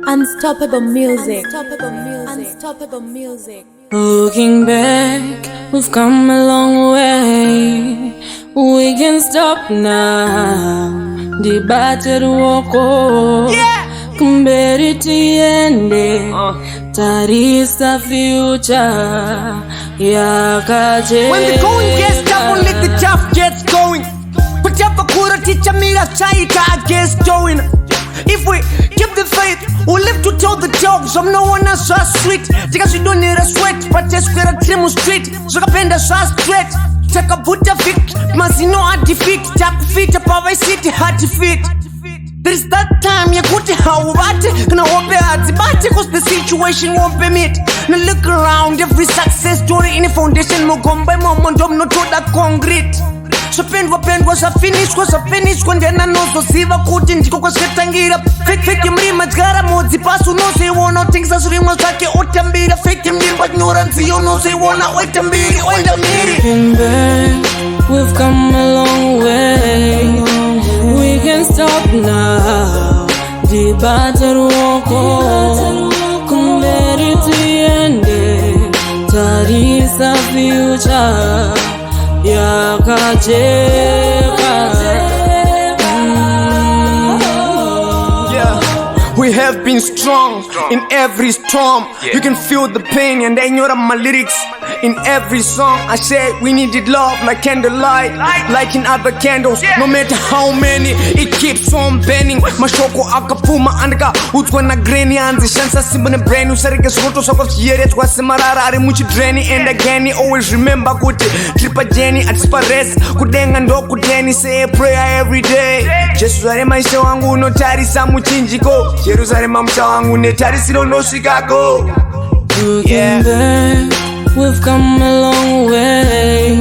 Unstoppable music. Unstoppable music. Looking back, we've come a long way. We can stop now. Debated woko. Kumberiti ende. Tarisa future. Yakaje. When the going gets tough, only the tough gets going. But up a quarter teacher me a chaita gets going. If we keep the faith, we'll live to tell the jokes. I'm no one else so sweet. Because we don't need a sweat, but just we're a trim street. So I bend a so straight. Take a Buddha fit, must you know I defeat. Tap feet up our city, hard to fit. There's that time you go to how about it. Gonna hope it cause the situation won't permit. Now look around, every success story in the foundation. Mogomba momentum, not to that concrete. So pen was a finish, when then I know so siva kuti ndiko kwasvetangira. Fake mrima gara modzi pasu no say wanna things as rimos like otambira. Fake mrima but no run see you no say wanna wait a minute. Looking back, we've come a long way. We can stop now. Debated woko. Kumberiti ende. Tarisa future. We have been strong in every storm. You can feel the pain and I know my lyrics. In every song I say we needed love like candlelight, like in other candles. No matter how many, it keeps on burning. Mashoko akapuma andika utwa na greni anzi shansa simba ne brain usarike soto soko chiere twa semarara ari muchi drain and again always remember kuti tripa jenny at spares kudenga ndo kudeni say a prayer every day. Jesus maisha wangu no tarisa muchinjiko Jerusalem msha wangu ne tarisiro no Chicago. Looking back, we've come a long way.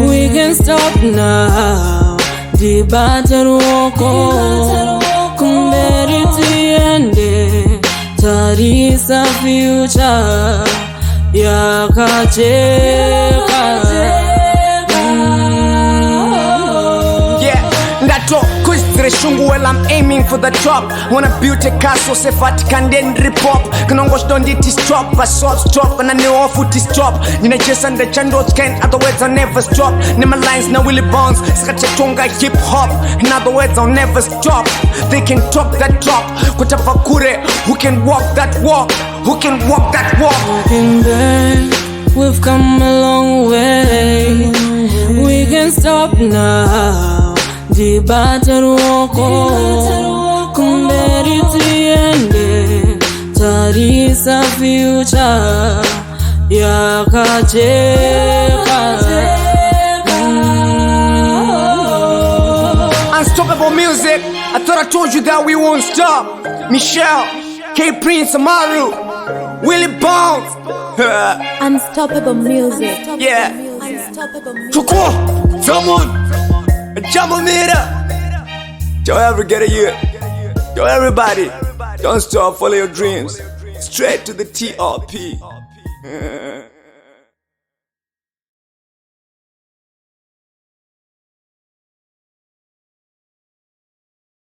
We can stop now. Debated woko. Kumberiti ende. Tarisa future. Ndato kuzire shungu well I'm aiming for the top. Wanna build a castle se Vatican then repop. Kanongo don't need to stop but so stop and I know off with stop. Nina chase and the chandos can't other words I'll never stop. Name my lines now Willie Bounce Skachatonga hip hop. In other words I'll never stop. They can talk that talk. Kutapakure who can walk that walk. Who can walk that walk. Looking back, we've come a long way. We can stop now. Debated woko. Kumberiti ende. Tarisa future. Unstoppable music. I thought I told you that we won't stop. Michelle, K Prince, Amaru, Willie Bounce. Unstoppable music. Yeah. Unstoppable music. Chukwu, someone, Jamamira. Don't ever get a year. Tell everybody, don't stop, follow your dreams. Straight to the TRP.